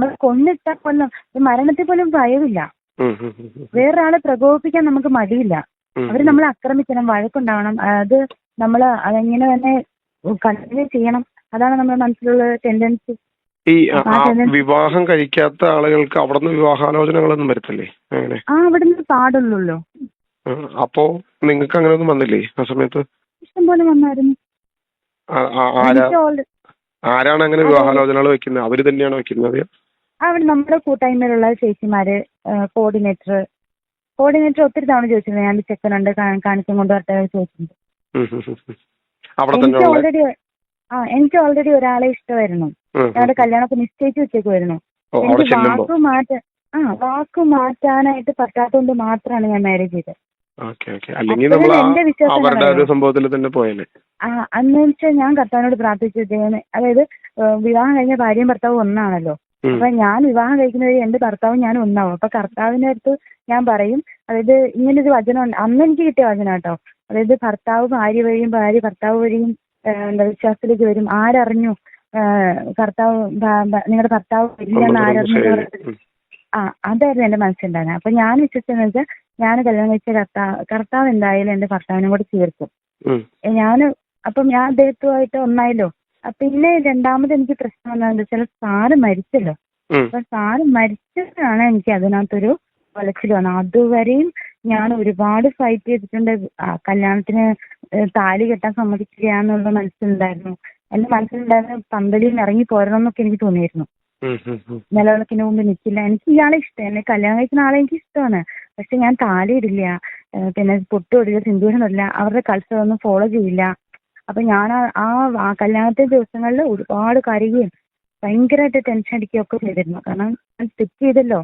നമ്മൾ കൊന്നിട്ടാൽ കൊല്ലം മരണത്തിൽ പോലും ഭയമില്ല. വേറൊരാളെ പ്രകോപിപ്പിക്കാൻ നമുക്ക് മടിയില്ല. അവര് നമ്മളെ ആക്രമിക്കണം, വഴക്കുണ്ടാവണം, അത് നമ്മൾ അതെങ്ങനെ തന്നെ കണ്ടിന്യൂ ചെയ്യണം. അതാണ് നമ്മുടെ മനസ്സിലുള്ള ടെൻഡൻസി. ഈ വിവാഹം കഴിക്കാത്ത ആളുകൾക്ക് അവിടുന്ന് വിവാഹാലോചനകളൊന്നും വരത്തില്ലേ? അങ്ങനെ അവിടുന്ന് പാടുള്ളൂ. അപ്പോ നിങ്ങൾക്ക് അങ്ങനെ ഒന്നും വന്നില്ലേ ആ സമയത്ത്? ഇഷ്ടംപോലെ വന്നായിരുന്നു. ആരാണ് അങ്ങനെ വിവാഹാലോചനകൾ വെക്കുന്നത്? അവര് തന്നെയാണ് വെക്കുന്നത്? അവിടെ നമ്മുടെ കൂട്ടായ്മയിലുള്ള ചേച്ചിമാര്, കോർഡിനേറ്റർ ഒത്തിരി തവണ ചോദിച്ചിട്ടുണ്ട്. ഞാൻ ചെക്കനുണ്ട് കാണിച്ചും കൊണ്ട് വരട്ടെ ചോദിച്ചിട്ടുണ്ട്. എനിക്ക് ഓൾറെഡി ഒരാളെ ഇഷ്ടമായിരുന്നു. ഞങ്ങളുടെ കല്യാണമൊക്കെ നിശ്ചയിച്ച് വെച്ചേക്കുമായിരുന്നു. എനിക്ക് വാക്ക് മാറ്റാനായിട്ട് പറ്റാത്തതുകൊണ്ട് മാത്രമാണ് ഞാൻ മാരേജ് ചെയ്തത്. എന്റെ വിശ്വാസം അന്ന് വെച്ചാൽ ഞാൻ കർത്താവിനോട് പ്രാർത്ഥിച്ചു, അതായത് വിവാഹം കഴിഞ്ഞ ഭാര്യയും ഭർത്താവും ഒന്നാണല്ലോ. അപ്പൊ ഞാൻ വിവാഹം കഴിക്കുന്നത് എന്റെ ഭർത്താവും ഞാൻ ഒന്നാവും. അപ്പൊ കർത്താവിന്റെ അടുത്ത് ഞാൻ പറയും, അതായത് ഇങ്ങനൊരു വചനം അന്ന് എനിക്ക് കിട്ടിയ വചനം കേട്ടോ. അതായത് ഭർത്താവ് ഭാര്യ വഴിയും ഭാര്യ ഭർത്താവ് വഴിയും വിശ്വാസത്തിലേക്ക് വരും. ആരറിഞ്ഞു കർത്താവ് നിങ്ങളുടെ ഭർത്താവ് ഇല്ലെന്ന് ആരറിഞ്ഞു? അതായിരുന്നു എന്റെ മനസ്സിലുണ്ടായിരുന്നത്. അപ്പൊ ഞാൻ വിശ്വസിച്ചെന്ന് വെച്ചാൽ ഞാൻ കല്യാണം കഴിച്ച കർത്താവ് എന്തായാലും എന്റെ ഭർത്താവിനും കൂടെ ചേർക്കും. അപ്പം ഞാൻ അദ്ദേഹത്തുമായിട്ട് ഒന്നായല്ലോ. പിന്നെ രണ്ടാമത് എനിക്ക് പ്രശ്നം എന്താണെന്ന് വെച്ചാൽ സാറ് മരിച്ചല്ലോ. അപ്പൊ സാറ് മരിച്ചതാണ് എനിക്ക് അതിനകത്തൊരു വലച്ചിൽ വന്നത്. അതുവരെയും ഞാൻ ഒരുപാട് ഫൈറ്റ് ചെയ്തിട്ടുണ്ട്. കല്യാണത്തിന് താലി കെട്ടാൻ സമ്മതിക്കില്ല എന്നുള്ള മനസ്സിലുണ്ടായിരുന്നു. എന്റെ മനസ്സിലുണ്ടായിരുന്ന പന്തലിൽ നിന്ന് ഇറങ്ങി പോരണം എന്നൊക്കെ എനിക്ക് തോന്നിയിരുന്നു. നിലവിളക്കിന് മുമ്പ് നിൽക്കില്ല. എനിക്ക് ഇയാളെ ഇഷ്ടം, എന്നെ കല്യാണം കഴിക്കുന്ന ആളെ എനിക്ക് ഇഷ്ടമാണ്. പക്ഷെ ഞാൻ താലി ഇടില്ല, പിന്നെ പൊട്ടുമിടില്ല, സിന്ദൂരം ഇടില്ല, അവരുടെ കൾച്ചർ ഒന്നും ഫോളോ ചെയ്യില്ല. അപ്പൊ ഞാൻ ആ കല്യാണത്തെ ദിവസങ്ങളിൽ ഒരുപാട് കരയുകയും ഭയങ്കരമായിട്ട് ടെൻഷൻ അടിക്കുകയും ഒക്കെ ചെയ്തിരുന്നു. കാരണം ഞാൻ തെറ്റ് ചെയ്തല്ലോ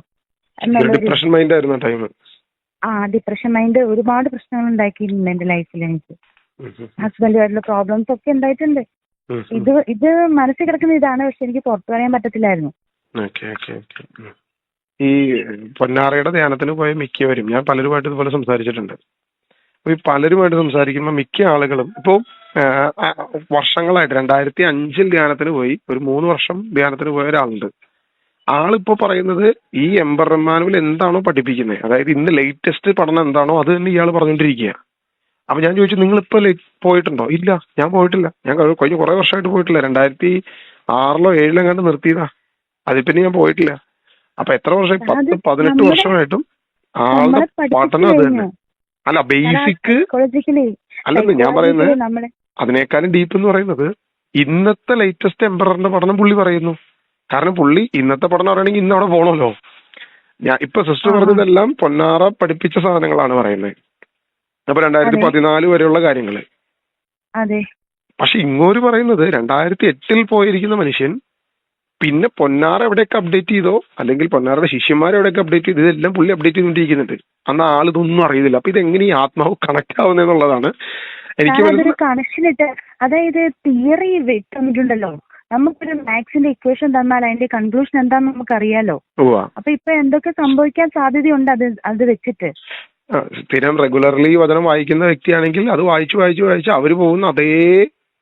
എന്നുള്ളൊരു ഡിപ്രഷൻ മൈൻഡ് ഒരുപാട് പ്രശ്നങ്ങൾ ഉണ്ടാക്കിയിട്ടുണ്ട് എന്റെ ലൈഫിൽ. എനിക്ക് ഹസ്ബൻഡുമായിട്ടുള്ള പ്രോബ്ലംസ് ഒക്കെ ഉണ്ടായിട്ടുണ്ട്. ഇത് മനസ്സിൽ കിടക്കുന്ന ഇതാണ്, പക്ഷെ എനിക്ക് പുറത്തു പറയാൻ പറ്റത്തില്ലായിരുന്നു. ഈ പൊന്നാറയുടെ ധ്യാനത്തിന് പോയ മിക്കവരും, ഞാൻ പലരുമായിട്ട് ഇതുപോലെ സംസാരിച്ചിട്ടുണ്ട്. ഈ പലരുമായിട്ട് സംസാരിക്കുമ്പോൾ മിക്ക ആളുകളും ഇപ്പോൾ വർഷങ്ങളായിട്ട് 2005 ധ്യാനത്തിന് പോയി, ഒരു 3 വർഷം ധ്യാനത്തിന് പോയ ഒരാളുണ്ട്. ആളിപ്പോ പറയുന്നത് ഈ എംബർ ഇമ്മാനുവൽ എന്താണോ പഠിപ്പിക്കുന്നത്, അതായത് ഇന്ന് ലേറ്റസ്റ്റ് പഠനം എന്താണോ അത് തന്നെ ഇയാൾ പറഞ്ഞുകൊണ്ടിരിക്കുക. അപ്പൊ ഞാൻ ചോദിച്ചു, നിങ്ങളിപ്പോ പോയിട്ടുണ്ടോ? ഇല്ല, ഞാൻ പോയിട്ടില്ല. ഞാൻ കഴിഞ്ഞ കുറെ വർഷമായിട്ട് പോയിട്ടില്ല. 2006 2007 കണ്ട് നിർത്തിയതാ. അതിൽ പിന്നെ ഞാൻ പോയിട്ടില്ല. അപ്പൊ എത്ര വർഷം? 10-18 വർഷമായിട്ടും ആളുടെ പഠനം അത് തന്നെ. അല്ല ബേസിക് അല്ലെന്ന് ഞാൻ പറയുന്നത്. അതിനേക്കാളും ഡീപ്പ് എന്ന് പറയുന്നത് ഇന്നത്തെ ലേറ്റസ്റ്റ് എംബററിന്റെ പഠനം പുള്ളി പറയുന്നു. കാരണം പുള്ളി ഇന്നത്തെ പഠനം പറയുകയാണെങ്കിൽ ഇന്ന് അവിടെ പോകണമല്ലോ. ഞാൻ ഇപ്പൊ സിസ്റ്റർ പറഞ്ഞതെല്ലാം പൊന്നാറ പഠിപ്പിച്ച സാധനങ്ങളാണ് പറയുന്നത്. അപ്പൊ 2014 വരെയുള്ള കാര്യങ്ങള്. പക്ഷെ ഇങ്ങോട്ട് പറയുന്നത് 2008 പോയിരിക്കുന്ന മനുഷ്യൻ പിന്നെ പൊന്നാറ എവിടെയൊക്കെ അപ്ഡേറ്റ് ചെയ്തോ, അല്ലെങ്കിൽ പൊന്നാറയുടെ ശിഷ്യന്മാരെ എവിടെയൊക്കെ അപ്ഡേറ്റ് ചെയ്തോ, ഇതെല്ലാം പുള്ളി അപ്ഡേറ്റ് ചെയ്തുകൊണ്ടിരിക്കുന്നുണ്ട്. അന്ന് ആളിതൊന്നും അറിയുന്നില്ല. അപ്പൊ ഇതെങ്ങനെ ഈ ആത്മാവ് കണക്ട് ആവുന്നതെന്നുള്ളതാണ് എനിക്ക് കണക്ഷൻ ഇട്ട്. അതായത് തിയറി തന്നിട്ടുണ്ടല്ലോ, നമുക്കൊരു മാത്സിന്റെ ഇക്വേഷൻ തന്നാൽ അതിന്റെ കൺക്ലൂഷൻ എന്താന്ന് നമുക്കറിയാലോ. അപ്പൊ ഇപ്പൊ എന്തൊക്കെ സംഭവിക്കാൻ സാധ്യതയുണ്ട് അത് വെച്ചിട്ട്. സ്ഥിരം റെഗുലർലി വചനം വായിക്കുന്ന വ്യക്തിയാണെങ്കിൽ അത് വായിച്ച് അവര് പോകുന്ന അതേ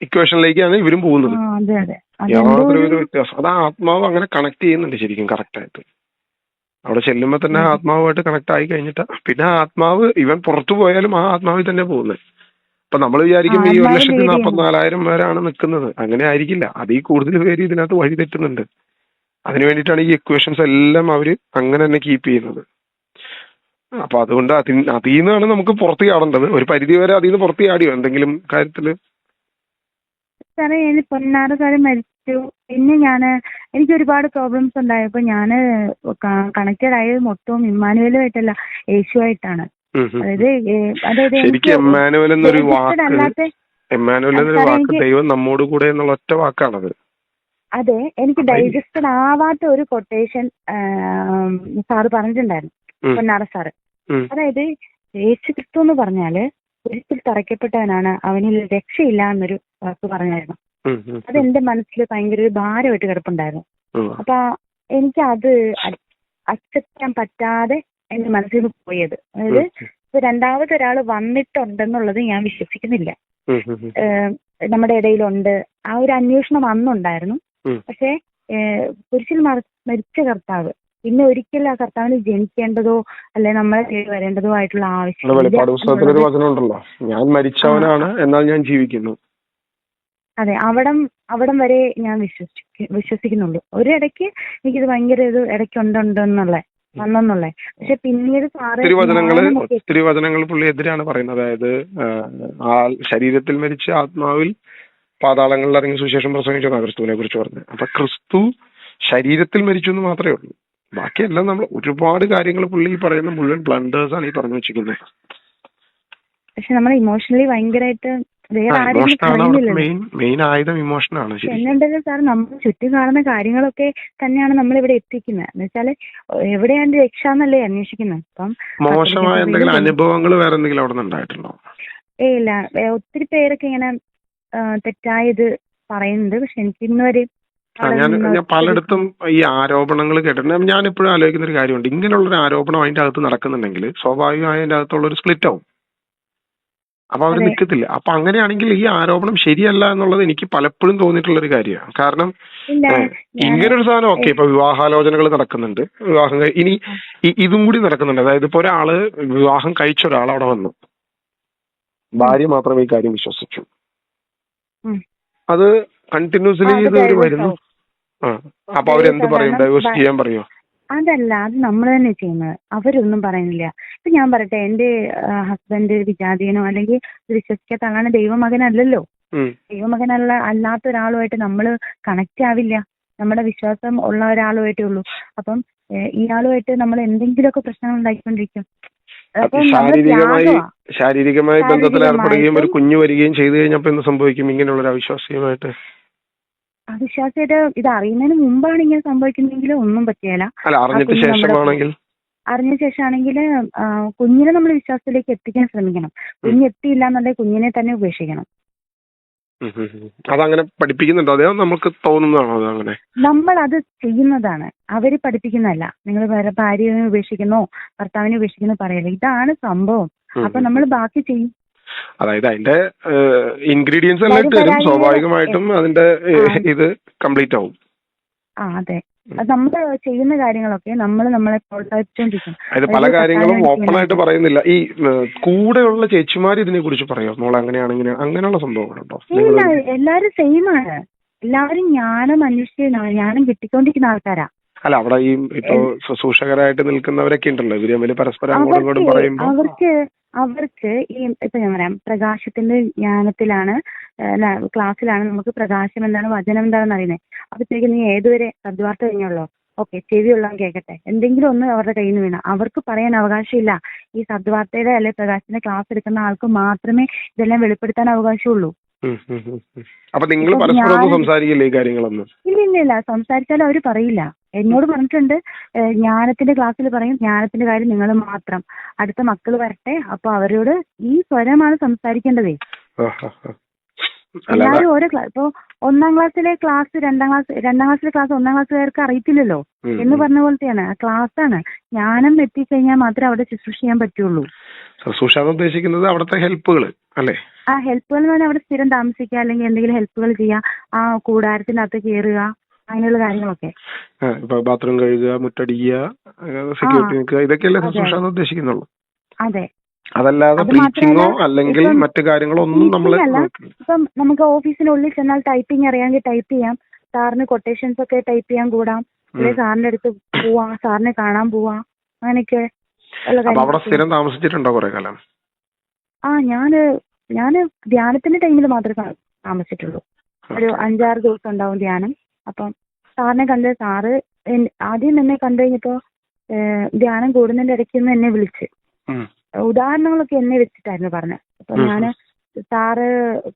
ഇക്വേഷനിലേക്കാണ് ഇവരും പോകുന്നത്. യാതൊരു വ്യത്യാസം. അത് ആത്മാവ് അങ്ങനെ കണക്ട് ചെയ്യുന്നുണ്ട് ശരിക്കും കറക്റ്റ് ആയിട്ട്. അവിടെ ചെല്ലുമ്പോ തന്നെ ആത്മാവുമായിട്ട് കണക്ട് ആയി കഴിഞ്ഞിട്ട് പിന്നെ ആത്മാവ് ഇവൻ പുറത്തു പോയാലും ആ ആത്മാവിൽ തന്നെ പോകുന്നത്. അപ്പൊ നമ്മൾ വിചാരിക്കും ഈ 1,44,000 പേരാണ് നിൽക്കുന്നത്. അങ്ങനെ ആയിരിക്കില്ല. അതിൽ കൂടുതൽ പേര് ഇതിനകത്ത് വഴി തെറ്റുന്നുണ്ട്. അതിനു വേണ്ടിയിട്ടാണ് ഈ ഇക്വേഷൻസ് എല്ലാം അവര് അങ്ങനെ തന്നെ കീപ്പ് ചെയ്യുന്നത്. അപ്പൊ അതുകൊണ്ട് അതിൽ നിന്നാണ് നമുക്ക് പുറത്ത് ചാടേണ്ടത്. ഒരു പരിധി വരെ അതിൽ നിന്ന് പുറത്ത് ചാടിയോ എന്തെങ്കിലും കാര്യത്തില്? സാറേ, പൊന്നാറ സാറ് മരിച്ചു. പിന്നെ എനിക്ക് ഒരുപാട് പ്രോബ്ലംസ് ഉണ്ടായപ്പോ ഞാന് കണക്റ്റഡ് ആയത് മൊത്തവും ഇമ്മാനുവലുമായിട്ടല്ല, യേശുവായിട്ടാണ്. അതായത് ദൈവം നമ്മോട് കൂടെ എന്നുള്ള ഒറ്റ വാക്കാണത്. അതെ, എനിക്ക് ഡൈജസ്റ്റഡ് ആവാത്ത ഒരു കൊട്ടേഷൻ സാറ് പറഞ്ഞിട്ടുണ്ടായിരുന്നു, പൊന്നാറ സാറ്. അതായത് യേശു ക്രിസ്തു എന്ന് പറഞ്ഞാല് ഒരിക്കൽ തറയ്ക്കപ്പെട്ടവനാണ്, അവനിൽ രക്ഷയില്ല എന്നൊരു വാക്ക് പറഞ്ഞായിരുന്നു. അതെന്റെ മനസ്സിൽ ഭയങ്കര ഒരു ഭാരമായിട്ട് കിടപ്പുണ്ടായിരുന്നു. അപ്പൊ എനിക്ക് അത് അക്സെപ്റ്റ് ചെയ്യാൻ പറ്റാതെ എന്റെ മനസ്സിൽ നിന്ന് പോയത്. അതായത് ഇപ്പൊ രണ്ടാമതൊരാൾ വന്നിട്ടുണ്ടെന്നുള്ളത് ഞാൻ വിശ്വസിക്കുന്നില്ല. നമ്മുടെ ഇടയിലുണ്ട്, ആ ഒരു അന്വേഷണം അന്നുണ്ടായിരുന്നു. പക്ഷെ കുരിശിൽ മരിച്ച കർത്താവ്. പിന്നെ ഒരിക്കലും ആ കർത്താവിന് ജനിക്കേണ്ടതോ അല്ലെ നമ്മളെ തേടി വരേണ്ടതോ ആയിട്ടുള്ള ആവശ്യം. വെളിപ്പാട് പുസ്തകത്തിലൊരു വചനമുണ്ടല്ലോ, ഞാൻ മരിച്ചവനാണ് എന്നാൽ ഞാൻ ജീവിക്കുന്നു. അതെ, അവിടം വരെ ഞാൻ വിശ്വസിക്കുന്നുള്ളൂ. ഒരിടയ്ക്ക് എനിക്കിത് ഭയങ്കര ഇത് ഇടയ്ക്ക് ഉണ്ടെന്നുള്ള വന്നെന്നുള്ളേ. പക്ഷെ പിന്നീട് ഒത്തിരി വചനങ്ങൾ പുള്ളി എതിരാണ് പറയുന്നത്. അതായത് ആ ശരീരത്തിൽ മരിച്ച ആത്മാവിൽ പാതാളങ്ങളിൽ ഇറങ്ങി സുവിശേഷം പ്രസംഗിച്ചാണ് ക്രിസ്തുവിനെ കുറിച്ച് പറഞ്ഞത്. അപ്പൊ ക്രിസ്തു ശരീരത്തിൽ മരിച്ചു എന്ന് മാത്രമേ ഉള്ളൂ. ബാക്കിയെല്ലാം നമ്മൾ ഒരുപാട് കാര്യങ്ങൾ പുള്ളി ഈ പറയുന്ന മുഴുവൻ ബ്ലണ്ടേഴ്സ് ആണ് ഈ പറഞ്ഞു വെച്ചിരിക്കുന്നത്. പക്ഷെ നമ്മൾ ഇമോഷണലി ഭയങ്കരമായിട്ട് മെയിൻ ആയുധം ഇമോഷനാണ്. എന്നുണ്ടെങ്കിൽ സാർ നമ്മൾ ചുറ്റും കാണുന്ന കാര്യങ്ങളൊക്കെ തന്നെയാണ് നമ്മൾ ഇവിടെ എത്തിക്കുന്നത്. എന്ന് വെച്ചാല് എവിടെയാണ് രക്ഷ എന്നല്ലേ അന്വേഷിക്കുന്നത്. അപ്പം മോശമായ എന്തെങ്കിലും അനുഭവങ്ങൾ വേറെ എന്തെങ്കിലും അവിടെ ഉണ്ടായിട്ടുണ്ടോ? ഇല്ല, ഒത്തിരി പേരൊക്കെ ഇങ്ങനെ തെറ്റായത് പറയുന്നുണ്ട്. പക്ഷെ എനിക്ക് ഇന്നുവരെ ഞാൻ പലയിടത്തും ഈ ആരോപണങ്ങൾ കേട്ടിട്ടുണ്ട്. ഞാൻ ഇപ്പോഴും ആലോചിക്കുന്ന ഒരു കാര്യമുണ്ട്. ഇങ്ങനെയുള്ളൊരു ആരോപണം അതിന്റെ അകത്ത് നടക്കുന്നുണ്ടെങ്കിൽ സ്വാഭാവികമായി അതിന്റെ അകത്തുള്ള ഒരു സ്പ്ലിറ്റ് ആവും. അപ്പൊ അവർ നിൽക്കത്തില്ല. അപ്പൊ അങ്ങനെയാണെങ്കിൽ ഈ ആരോപണം ശരിയല്ല എന്നുള്ളത് എനിക്ക് പലപ്പോഴും തോന്നിയിട്ടുള്ള ഒരു കാര്യമാണ്. കാരണം ഇങ്ങനൊരു സാധനം ഓക്കെ, ഇപ്പൊ വിവാഹാലോചനകൾ നടക്കുന്നുണ്ട്, വിവാഹം ഇനി ഇതും കൂടി നടക്കുന്നുണ്ട്. അതായത് ഇപ്പൊ ഒരാള് വിവാഹം കഴിച്ച ഒരാൾ അവിടെ വന്നു, ഭാര്യ മാത്രമേ ഈ കാര്യം വിശ്വസിച്ചു, അത് കണ്ടിന്യൂസ്ലി ഇത് വരുന്നു. അപ്പൊ അവരെന്ത് പറയും? ഡൈവേഴ്സ് ചെയ്യാൻ പറയുമോ? അതല്ല, അത് നമ്മൾ തന്നെ ചെയ്യുന്നത്. അവരൊന്നും പറയുന്നില്ല. ഇപ്പൊ ഞാൻ പറയട്ടെ, എന്റെ ഹസ്ബൻഡ് വിജാതീയനോ അല്ലെങ്കിൽ വിശ്വസിക്കാത്ത ആളാണ്, ദൈവമകനല്ലല്ലോ. അല്ലാത്ത ഒരാളുമായിട്ട് നമ്മൾ കണക്ട് ആവില്ല. നമ്മുടെ വിശ്വാസം ഉള്ള ഒരാളുമായിട്ടേ ഉള്ളൂ. അപ്പം ഇയാളുമായിട്ട് നമ്മൾ എന്തെങ്കിലുമൊക്കെ പ്രശ്നങ്ങൾ ഉണ്ടാക്കിക്കൊണ്ടിരിക്കും. ശാരീരികമായി ബന്ധത്തിൽ ഏർപ്പെടുകയും ഒരു കുഞ്ഞു വരികയും ചെയ്തു കഴിഞ്ഞപ്പോ എന്ത് സംഭവിക്കും? ഇങ്ങനെയുള്ള അവിശ്വാസിയുമായിട്ട് അവിശ്വാസിയായിട്ട് ഇത് അറിയുന്നതിന് മുമ്പാണ് ഇങ്ങനെ സംഭവിക്കുന്നെങ്കിൽ ഒന്നും പറ്റിയല്ല. അറിഞ്ഞ ശേഷമാണെങ്കിൽ കുഞ്ഞിനെ നമ്മൾ വിശ്വാസത്തിലേക്ക് എത്തിക്കാൻ ശ്രമിക്കണം. കുഞ്ഞെത്തിയില്ല എന്നുണ്ടെങ്കിൽ കുഞ്ഞിനെ തന്നെ ഉപേക്ഷിക്കണം. അതങ്ങനെ പഠിപ്പിക്കുന്നുണ്ടോ? അതെയോ നമുക്ക് തോന്നുന്നതാണോ? അങ്ങനെ നമ്മൾ അത് ചെയ്യുന്നതാണ്, അവര് പഠിപ്പിക്കുന്നതല്ല. നിങ്ങൾ ഭാര്യയെ ഉപേക്ഷിക്കുന്നോ ഭർത്താവിനെ ഉപേക്ഷിക്കുന്നോ പറയല്ല. ഇതാണ് സംഭവം. അപ്പൊ നമ്മൾ ബാക്കി ചെയ്യും. അതായത് അതിന്റെ ഇൻഗ്രീഡിയൻസ് എല്ലാം ഇട്ട് തരും, സ്വാഭാവികമായിട്ടും അതിന്റെ ഇത് കംപ്ലീറ്റ് ആവും. അതെ, നമ്മൾ ചെയ്യുന്ന കാര്യങ്ങളൊക്കെ നമ്മളെ പ്രോത്സാഹിപ്പിച്ചോണ്ടിരിക്കും. അതായത് പല കാര്യങ്ങളും ഓപ്പൺ ആയിട്ട് പറയുന്നില്ല. ഈ കൂടെയുള്ള ചേച്ചിമാർ ഇതിനെ കുറിച്ച് പറയോ? മോളെ അങ്ങനെയാണ് അങ്ങനെയുള്ള സംഭവങ്ങളുണ്ടോ? ഇല്ല, എല്ലാരും സെയിം ആണ്. എല്ലാവരും ജ്ഞാനം അന്വേഷിച്ച് ജ്ഞാനം കിട്ടിക്കൊണ്ടിരിക്കുന്ന ആൾക്കാരാ. അല്ല, അവിടെ ഈ ഇപ്പൊ ശുശ്രൂഷകരായിട്ട് നിൽക്കുന്നവരൊക്കെ ഉണ്ടല്ലോ, ഇവര് തമ്മിൽ പരസ്പരം അങ്ങോട്ടും ഇങ്ങോട്ടും പറയുമ്പോൾ അവർക്ക് ഈ ഇപ്പൊ ഞാൻ പറയാം, പ്രകാശത്തിന്റെ ജ്ഞാനത്തിലാണ് ക്ലാസ്സിലാണ് നമുക്ക് പ്രകാശം എന്താണ്, വചനം എന്താണെന്ന് അറിയുന്നത്. അപ്പഴത്തേക്ക് നീ ഏതുവരെ സദ്വാർത്ത കഴിഞ്ഞുള്ളോ? ഓക്കെ, ചെവിയുള്ള കേൾക്കട്ടെ. എന്തെങ്കിലും ഒന്ന് അവരുടെ കയ്യിൽ നിന്ന് വീണ അവർക്ക് പറയാൻ അവകാശമില്ല. ഈ സദ്വാർത്തയുടെ അല്ലെ പ്രകാശത്തിന്റെ ക്ലാസ് എടുക്കുന്ന ആൾക്ക് മാത്രമേ ഇതെല്ലാം വെളിപ്പെടുത്താൻ അവകാശമുള്ളൂ. അപ്പൊ നിങ്ങൾ പരസ്പരം സംസാരിക്കില്ലേ ഈ കാര്യങ്ങളൊന്നും? ഇല്ല, സംസാരിച്ചാലും അവര് പറയില്ല. എന്നോട് പറഞ്ഞിട്ടുണ്ട്, ജ്ഞാനത്തിന്റെ ക്ലാസ്സിൽ പറയും, ജ്ഞാനത്തിന്റെ കാര്യം നിങ്ങൾ മാത്രം, അടുത്ത മക്കൾ വരട്ടെ, അപ്പൊ അവരോട് ഈ സ്വരമാണ് സംസാരിക്കേണ്ടതേ. എല്ലാവരും ഓരോ ക്ലാസ്, ഇപ്പൊ 1-ാം ക്ലാസ്സിലെ ക്ലാസ് 2-ാം ക്ലാസ്സിലെ ക്ലാസ് 1-ാം ക്ലാസ്സുകാർക്ക് അറിയത്തില്ലല്ലോ എന്ന് പറഞ്ഞ പോലത്തെയാണ്. ക്ലാസ് ആണ്. ജ്ഞാനം എത്തിക്കഴിഞ്ഞാൽ മാത്രമേ അവിടെ ശുശ്രൂഷ ചെയ്യാൻ പറ്റുള്ളൂ. ശുശ്രൂഷ ഉദ്ദേശിക്കുന്നത് അവിടുത്തെ ഹെൽപ്പുകൾ അല്ലേ? ആ ഹെൽപ്പുകൾ എന്ന് പറഞ്ഞാൽ അവിടെ സ്ഥിരം താമസിക്കുക, അല്ലെങ്കിൽ എന്തെങ്കിലും ഹെൽപ്പുകൾ ചെയ്യുക, ആ കൂടാരത്തിനകത്ത് കയറുക, അങ്ങനെയുള്ള കാര്യങ്ങളൊക്കെ. ബാത്റൂം കഴുകുക, മുറ്റടിക്കുക, സെക്യൂരിറ്റി നിൽക്കുക, ഇതൊക്കെയല്ലേ ശുശ്രൂഷ ഉദ്ദേശിക്കുന്നുള്ളൂ. അതെ, അതല്ലാതെ പ്രീച്ചിങ്ങോ അല്ലെങ്കിൽ മറ്റു കാര്യങ്ങളോ ഒന്നും നമ്മൾ. ഇപ്പം നമുക്ക് ഓഫീസിനുള്ളിൽ ചെന്നാൽ ടൈപ്പിംഗ് അറിയാമെങ്കിൽ ടൈപ്പ് ചെയ്യാം, സാറിന് കൊട്ടേഷൻസ് ഒക്കെ ടൈപ്പ് ചെയ്യാൻ കൂടാം, അല്ലെങ്കിൽ സാറിന്റെ അടുത്ത് പോവാം, സാറിനെ കാണാൻ പോവാം, അങ്ങനെയൊക്കെ. അവിടെ സ്ഥിരം താമസിച്ചിട്ടുണ്ടോ കുറെ കാലം? ഞാന് ധ്യാനത്തിന്റെ ടൈമിൽ മാത്രമേ താമസിച്ചിട്ടുള്ളൂ. ഒരു 5-6 ദിവസം ഉണ്ടാവും ധ്യാനം. അപ്പം സാറിനെ കണ്ട്, സാറ് ആദ്യം എന്നെ കണ്ടു കഴിഞ്ഞപ്പോ ധ്യാനം കൂടുന്നതിന്റെ ഇടയ്ക്ക് നിന്ന് എന്നെ വിളിച്ച് ഉദാഹരണങ്ങളൊക്കെ എന്നെ വെച്ചിട്ടായിരുന്നു പറഞ്ഞത്. അപ്പൊ ഞാന് സാറ്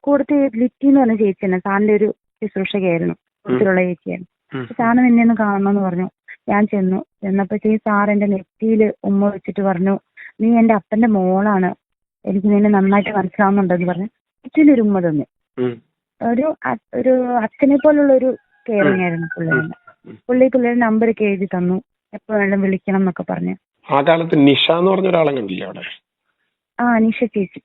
കൂടുതൽ ലിറ്റി എന്ന് പറഞ്ഞ ചേച്ചി തന്നെ, സാറിന്റെ ഒരു ശുശ്രൂഷകയായിരുന്നു, കൂടുതലുള്ള ചേച്ചിയായിരുന്നു. സാറിന് നിന്നെ ഒന്ന് കാണണമെന്ന് പറഞ്ഞു. ഞാൻ ചെന്നപ്പോഴത്തേക്ക് സാർ എന്റെ നെറ്റിയിൽ ഉമ്മ വെച്ചിട്ട് പറഞ്ഞു, നീ എന്റെ അപ്പന്റെ മോളാണ്, എനിക്ക് നിന്നെ നന്നായിട്ട് മനസ്സിലാവുന്നുണ്ടെന്ന് പറഞ്ഞു നെറ്റിയിലൊരു ഉമ്മ തന്നു. ഒരു അച്ഛനെ പോലുള്ള ഒരു കെയറിങ് ആയിരുന്നു പിള്ളേരുടെ നമ്പറൊക്കെ എഴുതി തന്നു, എപ്പോ വേണം വിളിക്കണം എന്നൊക്കെ പറഞ്ഞു. ആ കാലത്ത് നിഷ എന്ന് പറഞ്ഞ ഒരാളെ കണ്ടില്ലേ അവിടെ? നിഷ ചേച്ചി.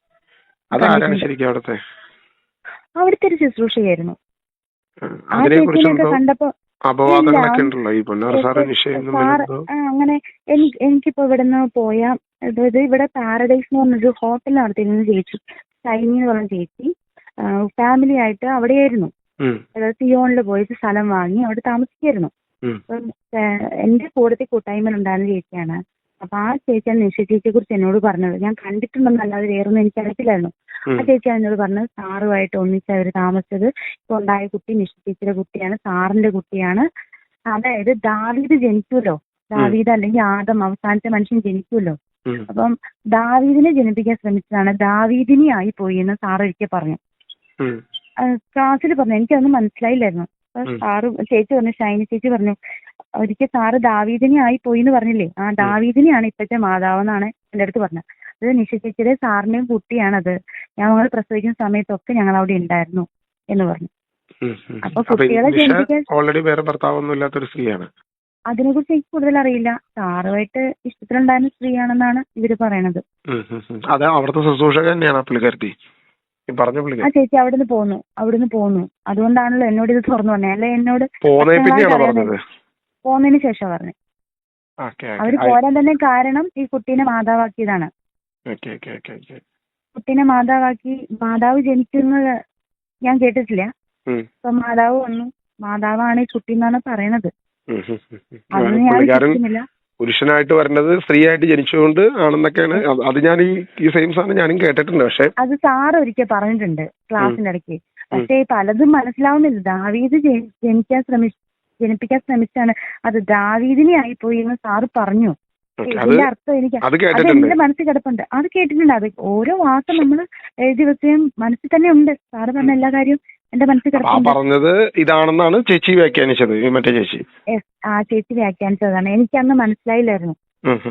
അവിടുത്തെ ഒരു ശുശ്രൂഷയായിരുന്നു. ആ ചേച്ചിനെയൊക്കെ കണ്ടപ്പോ അപവാദങ്ങളൊക്കെ ഉണ്ടല്ലോ ഈ പൊന്നാറ സാറ് അങ്ങനെ എനിക്കിപ്പോ ഇവിടുന്ന് പോയ അതായത് ഇവിടെ പാരഡൈസ് എന്ന് പറഞ്ഞൊരു ഹോട്ടൽ നടത്തിയിരുന്ന ചേച്ചി, ഷൈനി എന്ന് പറഞ്ഞ ചേച്ചി ഫാമിലി ആയിട്ട് അവിടെയായിരുന്നു. അതായത് സിയോണിൽ പോയിട്ട് സ്ഥലം വാങ്ങി അവിടെ താമസിക്കായിരുന്നു. അപ്പം എന്റെ കൂടത്തിൽ കൂട്ടായ്മയിലുണ്ടായിരുന്ന ചേച്ചിയാണ്. അപ്പൊ ആ ചേച്ചിയാണ് നിഷ ചേച്ചിയെ കുറിച്ച് എന്നോട് പറഞ്ഞത്. ഞാൻ കണ്ടിട്ടുണ്ടെന്നല്ലാതെ വേറൊന്നും എനിക്ക് അറിയത്തില്ലായിരുന്നു. ആ ചേച്ചി എന്നോട് പറഞ്ഞത് സാറുമായിട്ട് ഒന്നിച്ച് അവര് താമസിച്ചത് ഇപ്പൊ ഉണ്ടായ കുട്ടി നിഷ ചേച്ചിയുടെ കുട്ടിയാണ്, സാറിന്റെ കുട്ടിയാണ്. അതായത് ദാവീദ് ജനിക്കുമല്ലോ, ദാവീദ് അല്ലെങ്കിൽ ആദം അവസാനത്തെ മനുഷ്യൻ ജനിക്കുമല്ലോ. അപ്പം ദാവീദിനെ ജനിപ്പിക്കാൻ ശ്രമിച്ചതാണ്, ദാവീദിനി ആയി പോയി എന്ന് സാർ ഒരിക്കൽ പറഞ്ഞു. ക്ലാസ്സിൽ പറഞ്ഞു, എനിക്കതൊന്നും മനസ്സിലായില്ലായിരുന്നു. സാറ് ചേച്ചി പറഞ്ഞു, ഷൈനി ചേച്ചി പറഞ്ഞു, ഒരിക്കൽ സാറ് ദാവീദിനി ആയി പോയി എന്ന് പറഞ്ഞില്ലേ, ആ ദാവീദിനെയാണ് ഇപ്പോഴത്തെ മാതാവെന്നാണ് എൻ്റെ അടുത്ത് പറഞ്ഞത്. അത് നിഷ ചേച്ചിയുടെ സാറിന്റെയും കുട്ടിയാണത്. ഞങ്ങൾ പ്രസവിക്കുന്ന സമയത്തൊക്കെ ഞങ്ങൾ അവിടെ ഉണ്ടായിരുന്നു എന്ന് പറഞ്ഞു. അപ്പൊ കുട്ടികളെ ജനിപ്പിക്കാൻ ഓൾറെഡി വേറെ ഭർത്താവൊന്നും ഇല്ലാത്തൊരു സ്ത്രീയാണ്. അതിനെക്കുറിച്ച് എനിക്ക് കൂടുതൽ അറിയില്ല. സാറുമായിട്ട് ഇഷ്ടത്തിലുണ്ടായിരുന്ന സ്ത്രീയാണെന്നാണ് ഇവര് പറയണത്. അവിടുത്തെ ശുശ്രൂഷക തന്നെയാണ് ആ ചേച്ചി അവിടുന്ന് പോന്നു. അതുകൊണ്ടാണല്ലോ എന്നോട് ഇത് തുറന്നു പറഞ്ഞത്. അല്ലെ എന്നോട് പോന്നതിന് ശേഷം പറഞ്ഞു. അവര് പോരാൻ തന്നെ കാരണം ഈ കുട്ടീനെ മാതാവാക്കിയതാണ്. കുട്ടീനെ മാതാവാക്കി, മാതാവ് ജനിക്കുന്നത് ഞാൻ കേട്ടിട്ടില്ല. അപ്പൊ മാതാവ് വന്നു, മാതാവാണ് ഈ കുട്ടി എന്നാണ് പറയണത്. അതിന് ഞാൻ വിശ്വസിക്കുന്നില്ല. പുരുഷനായിട്ട് വരുന്നത് സ്ത്രീയായിട്ട് ജനിച്ചുകൊണ്ട് ആണെന്നൊക്കെയാണ്. അത് ഞാൻ ഈ സെയിം സാധനം ഞാനും കേട്ടിട്ടുണ്ട്. പക്ഷെ അത് സാറ് ഒരിക്കൽ പറഞ്ഞിട്ടുണ്ട് ക്ലാസ്സിന്റെ ഇടയ്ക്ക്. പക്ഷെ പലതും മനസ്സിലാവുന്നില്ല. ദാവീദ് ജനിപ്പിക്കാൻ ശ്രമിച്ചാണ്, അത് ദാവീദിനെ ആയിപ്പോയി എന്ന് സാറ് പറഞ്ഞു. ഇതിന്റെ അർത്ഥം എനിക്ക് അത് എന്റെ മനസ്സിൽ കിടപ്പുണ്ട്. അത് കേട്ടിട്ടുണ്ട്. അത് ഓരോ വാക്കും നമ്മൾ എഴുതി വെക്കുകയും മനസ്സിൽ തന്നെ ഉണ്ട്. സാറ് പറഞ്ഞ എല്ലാ കാര്യവും എന്റെ മനസ്സിൽ കിടപ്പുണ്ട്. പറഞ്ഞത് ഇതാണെന്നാണ് ചേച്ചി വ്യാഖ്യാനിച്ചത്. മറ്റേ ചേച്ചി ആ ചേച്ചി വ്യാഖ്യാനിച്ചതാണ്. എനിക്കന്ന് മനസ്സിലായില്ലായിരുന്നു.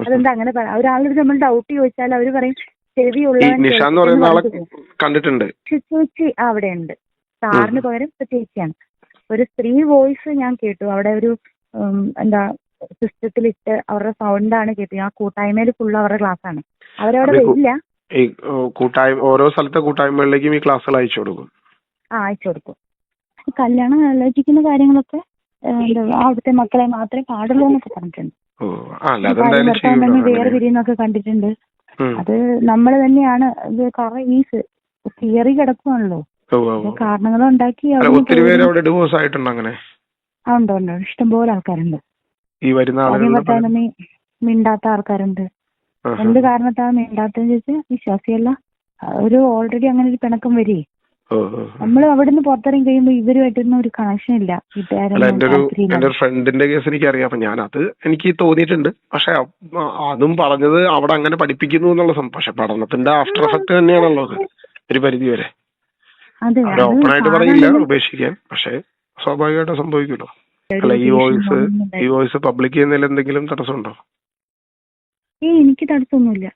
അതെന്താ അങ്ങനെ ഒരാളോട് നമ്മൾ ഡൗട്ട് ചോദിച്ചാൽ അവര് പറയും ചെവിയുള്ള കണ്ടിട്ടുണ്ട് ചേച്ചി അവിടെ ഉണ്ട്. സാറിന് പകരം ചേച്ചിയാണ്. ഒരു സ്ത്രീ വോയിസ് ഞാൻ കേട്ടു. അവിടെ ഒരു എന്താ സിസ്റ്റത്തിലിട്ട് അവരുടെ സൗണ്ടാണ് കേട്ടു. ആ കൂട്ടായ്മയിൽ ഫുള്ള് അവരുടെ ക്ലാസ്സാണ്. അവരവിടെ വരില്ല. ഓരോ സ്ഥലത്തെ കൂട്ടായ്മകളിലേക്കും ഈ ക്ലാസ്സുകൾ അയച്ചു കൊടുക്കും. അയച്ചു കൊടുക്കും. കല്യാണം ആലോചിക്കുന്ന കാര്യങ്ങളൊക്കെ അവിടുത്തെ മക്കളെ മാത്രമേ പാടുള്ളൂ എന്നൊക്കെ പറഞ്ഞിട്ടുണ്ട്. വേറെ പിരിയുന്നൊക്കെ കണ്ടിട്ടുണ്ട്. അത് നമ്മൾ തന്നെയാണ് ഈ തിയറി കിടക്കുവാണല്ലോ. കാരണങ്ങളുണ്ടാക്കി ഉണ്ട്. ഇഷ്ടംപോലെ ആൾക്കാരുണ്ട്. ഭർത്താവിനെ മിണ്ടാത്ത ആൾക്കാരുണ്ട്. എന്ത് കാരണത്താണ് മിണ്ടാത്തെന്ന് ചോദിച്ചാൽ വിശ്വാസിയല്ല. ഒരു ഓൾറെഡി അങ്ങനെ ഒരു പിണക്കം വരേ. നമ്മൾ അവിടുന്ന് പുറത്തിറങ്ങി കഴിയുമ്പോ ഇവരുമായിട്ടൊന്നും ഒരു കണക്ഷൻ ഇല്ല. എന്റെ ഒരു ഫ്രണ്ടിന്റെ കേസ് എനിക്കറിയാം. അപ്പൊ ഞാനത് എനിക്ക് തോന്നിയിട്ടുണ്ട്. പക്ഷെ അതും പറഞ്ഞത് അവിടെ അങ്ങനെ പഠിപ്പിക്കുന്നു എന്നുള്ള പക്ഷെ പഠനത്തിന്റെ ആഫ്റ്റർ എഫക്ട് തന്നെയാണല്ലോ അത് ഒരു പരിധി വരെ. ഓപ്പണായിട്ട് പറയില്ല ഉപേക്ഷിക്കാൻ, പക്ഷെ സ്വാഭാവികമായിട്ട് സംഭവിക്കുമല്ലോ. അല്ല ഈ വോയിസ് പബ്ലിക് ചെയ്യുന്നതിൽ എന്തെങ്കിലും തടസ്സമുണ്ടോ? എനിക്ക് തടസ്സമൊന്നുമില്ല.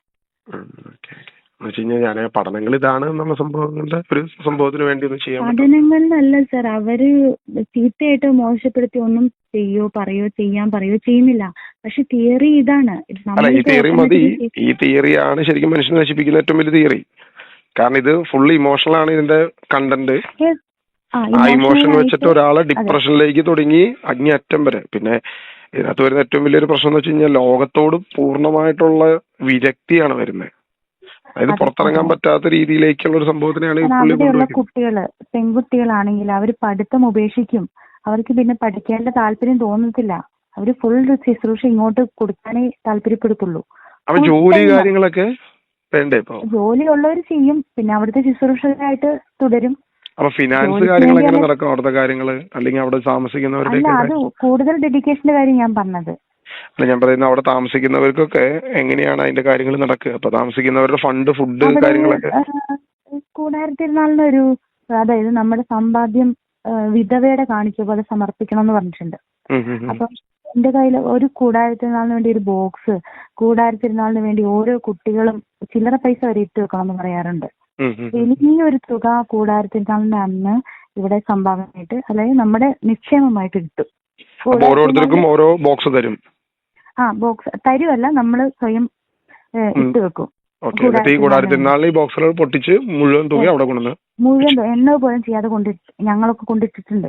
ഞാൻ പഠനങ്ങൾ ഇതാണ് എന്നുള്ള സംഭവങ്ങളുടെ ഒരു സംഭവത്തിന് വേണ്ടി ഒന്നും ചെയ്യാൻ പഠനങ്ങളിലല്ല സാർ. അവര് ചീത്തയായിട്ട് മോശപ്പെടുത്തി ഒന്നും ചെയ്യാൻ പറയോ ചെയ്യുന്നില്ല. പക്ഷെ തിയറി ഇതാണ്. അല്ല, ഈ തിയറി മതി. ഈ തിയറിയാണ് ശരിക്കും മനുഷ്യനെ നശിപ്പിക്കുന്ന ഏറ്റവും വലിയ തിയറി. കാരണം ഇത് ഫുള്ള് ഇമോഷണൽ ആണ് ഇതിന്റെ കണ്ടന്റ്. ആ ഇമോഷൻ വെച്ചിട്ട് ഒരാളെ ഡിപ്രഷനിലേക്ക് തുടങ്ങി അങ്ങേയറ്റം വരെ. പിന്നെ ഇതിനകത്ത് വരുന്ന ഏറ്റവും വലിയൊരു പ്രശ്നം എന്ന് വെച്ച് കഴിഞ്ഞാൽ ലോകത്തോട് പൂർണ്ണമായിട്ടുള്ള വിരക്തിയാണ് വരുന്നത്. അതായത് പുറത്തിറങ്ങാൻ പറ്റാത്ത രീതിയിലേക്കുള്ള ഒരു സംഭവത്തിനാണ് അവിടെയുള്ള കുട്ടികള്, പെൺകുട്ടികളാണെങ്കിൽ അവര് പഠിത്തം ഉപേക്ഷിക്കും. അവർക്ക് പിന്നെ പഠിക്കേണ്ട താല്പര്യം തോന്നത്തില്ല. അവര് ഫുൾ ശുശ്രൂഷ ഇങ്ങോട്ട് കൊടുക്കാനേ താല്പര്യപ്പെടുത്തുള്ളൂ. അപ്പൊ ജോലി കാര്യങ്ങളൊക്കെ വേണ്ടേ? ഇപ്പൊ ജോലി ഉള്ളവർ ചെയ്യും, പിന്നെ അവിടുത്തെ ശുശ്രൂഷകരായിട്ട് തുടരും. അപ്പൊ ഫിനാൻസ് കാര്യങ്ങൾ എങ്ങനെ നടക്കും അവിടുത്തെ കാര്യങ്ങള്? അല്ലെങ്കിൽ അവിടെ താമസിക്കുന്നവരുടെ അത് കൂടുതൽ ഡെഡിക്കേഷന്റെ കാര്യം ഞാൻ പറഞ്ഞത്. അല്ല, ഞാൻ പറയുന്നത് അവിടെ താമസിക്കുന്നവർക്കൊക്കെ എങ്ങനെയാണ് അതിന്റെ കാര്യങ്ങൾ നടക്കുക? അപ്പൊ താമസിക്കുന്നവരുടെ ഫണ്ട്, ഫുഡ് കാര്യങ്ങളൊക്കെ കൂടാരത്തിരുന്നാളിനൊരു, അതായത് നമ്മുടെ സമ്പാദ്യം വിധവയുടെ കാണിച്ച പോലെ സമർപ്പിക്കണം എന്ന് പറഞ്ഞിട്ടുണ്ട്. അപ്പൊ എന്റെ കയ്യിൽ ഒരു കൂടാരത്തിരുന്നാളിന് വേണ്ടി ഒരു ബോക്സ്, കൂടാരത്തിരുന്നാളിന് വേണ്ടി ഓരോ കുട്ടികളും ചില്ലറ പൈസ വരെ ഇട്ട് വെക്കണം എന്ന് പറയാറുണ്ട്. ഈ ഒരു തുക കൂടാരത്തിരുന്നാളിന്റെ അന്ന് ഇവിടെ സംഭാവനയായിട്ട്, അതായത് നമ്മുടെ നിക്ഷേപമായിട്ട് കിട്ടും. ഓരോരുത്തർക്കും ഓരോ ബോക്സ് തരും. ബോക്സ് തരുമല്ല, നമ്മൾ സ്വയം ഇട്ട് വെക്കും. ബോക്സുകൾ പൊട്ടിച്ച് മുഴുവൻ തുക അവിടെ കൊണ്ടുവന്ന് മുഴുവൻ എണ്ണ പോലും ചെയ്യാതെ ഞങ്ങളൊക്കെ കൊണ്ടിട്ടിട്ടുണ്ട്.